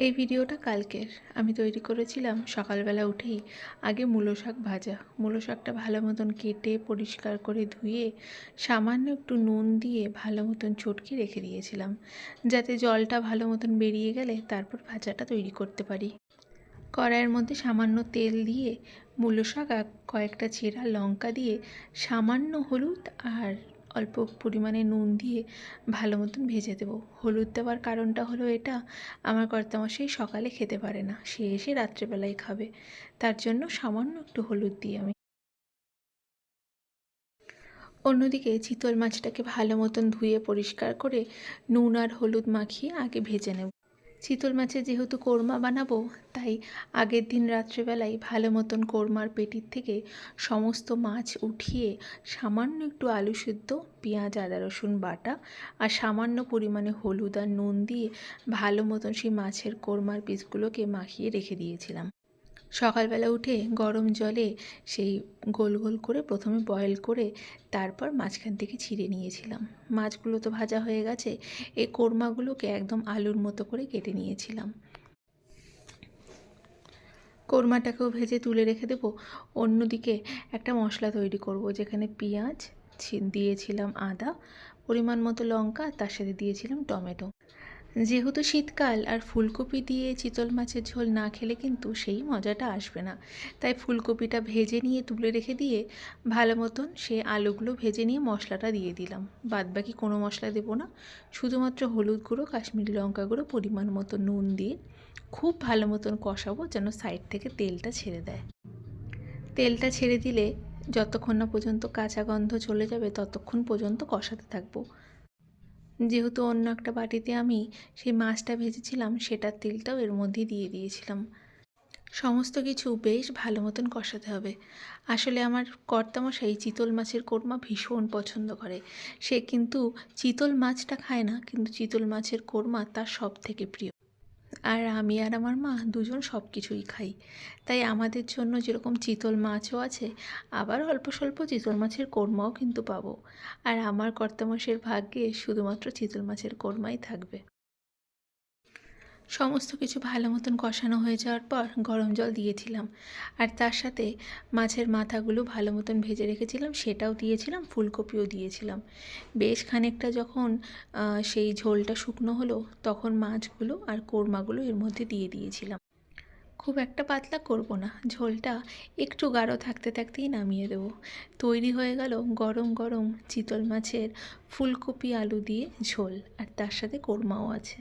এই ভিডিওটা কালকের। আমি তৈরি করেছিলাম সকালবেলা উঠেই আগে মূলো শাক ভাজা। মূলো শাকটা ভালো মতন কেটে পরিষ্কার করে ধুয়ে সামান্য একটু নুন দিয়ে ভালো মতন চটকে রেখে দিয়েছিলাম, যাতে জলটা ভালো মতন বেরিয়ে গেলে তারপর ভাজাটা তৈরি করতে পারি। কড়াইয়ের মধ্যে সামান্য তেল দিয়ে মূলো শাক আর কয়েকটা চেরা লঙ্কা দিয়ে সামান্য হলুদ আর অল্প পরিমাণে নুন দিয়ে ভালো মতন ভেজে দেবো। হলুদ দেওয়ার কারণটা হলো এটা, আমার কর্তামশাই সকালে খেতে পারে না, সে এসে রাত্রেবেলায় খাবে, তার জন্য সামান্য একটু হলুদ দিই আমি। অন্যদিকে চিতল মাছটাকে ভালো মতন ধুয়ে পরিষ্কার করে নুন আর হলুদ মাখিয়ে আগে ভেজে নেব। চিতল মাছের যেহেতু কোরমা বানাবো, তাই আগের দিন রাত্রেবেলায় ভালো মতন কোরমার পেটির থেকে সমস্ত মাছ উঠিয়ে সামান্য একটু আলু সিদ্ধ, পেঁয়াজ আদা রসুন বাটা আর সামান্য পরিমাণে হলুদ আর নুন দিয়ে ভালো মতন সেই মাছের কোরমার পিসগুলোকে মাখিয়ে রেখে দিয়েছিলাম। সকালবেলা উঠে গরম জলে সেই গোল গোল করে প্রথমে বয়েল করে তারপর মাঝখান থেকে ছিঁড়ে নিয়েছিলাম। মাছগুলো তো ভাজা হয়ে গেছে, এই কোরমাগুলোকে একদম আলুর মতো করে কেটে নিয়েছিলাম। কোরমাটাকেও ভেজে তুলে রেখে দেবো। অন্যদিকে একটা মশলা তৈরি করব, যেখানে পেঁয়াজ দিয়েছিলাম, আদা, পরিমাণ মতো লঙ্কা, তার সাথে দিয়েছিলাম টমেটো। যেহেতু শীতকাল আর ফুলকপি দিয়ে চিতল মাছের ঝোল না খেলে কিন্তু সেই মজাটা আসবে না, তাই ফুলকপিটা ভেজে নিয়ে তুলে রেখে দিয়ে ভালো মতন সে আলুগুলো ভেজে নিয়ে মশলাটা দিয়ে দিলাম। বাদবাকি কোনো মশলা দেবো না, শুধুমাত্র হলুদ গুঁড়ো, কাশ্মীরি লঙ্কা গুঁড়ো, পরিমাণ মতো নুন দিয়ে খুব ভালো মতন কষাবো যেন সাইড থেকে তেলটা ছেড়ে দেয়। তেলটা ছেড়ে দিলে যতক্ষণ না পর্যন্ত কাঁচা গন্ধ চলে যাবে ততক্ষণ পর্যন্ত কষাতে থাকবো। যেহেতু অন্য একটা বাটিতে আমি সেই মাছটা ভেজেছিলাম, সেটার তেলটাও এর মধ্যে দিয়ে দিয়েছিলাম। সমস্ত কিছু বেশ ভালো মতন কষাতে হবে। আসলে আমার কর্তামশাই চিতল মাছের কোরমা ভীষণ পছন্দ করে। সে কিন্তু চিতল মাছটা খায় না, কিন্তু চিতল মাছের কোরমা তার সব থেকে প্রিয়। আর আমি আর আমার মা দুজন সব কিছুই খাই, তাই আমাদের জন্য যেরকম চিতল মাছও আছে, আবার অল্প স্বল্প চিতল মাছের কোরমাও কিন্তু পাবো। আর আমার কর্তামশাইয়ের ভাগ্যে শুধুমাত্র চিতল মাছের কোরমাই থাকবে। সমস্ত কিছু ভালো মতন কষানো হয়ে যাওয়ার পর গরম জল দিয়েছিলাম, আর তার সাথে মাছের মাথাগুলো ভালো মতন ভেজে রেখেছিলাম সেটাও দিয়েছিলাম, ফুলকপিও দিয়েছিলাম। বেশ খানিকটা যখন সেই ঝোলটা শুকনো হলো, তখন মাছগুলো আর কোরমাগুলো এর মধ্যে দিয়ে দিয়েছিলাম। খুব একটা পাতলা করব না, ঝোলটা একটু গাঢ় থাকতে থাকতেই নামিয়ে দেবো। তৈরি হয়ে গেল গরম গরম চিতল মাছের ফুলকপি আলু দিয়ে ঝোল, আর তার সাথে কোরমাও আছে।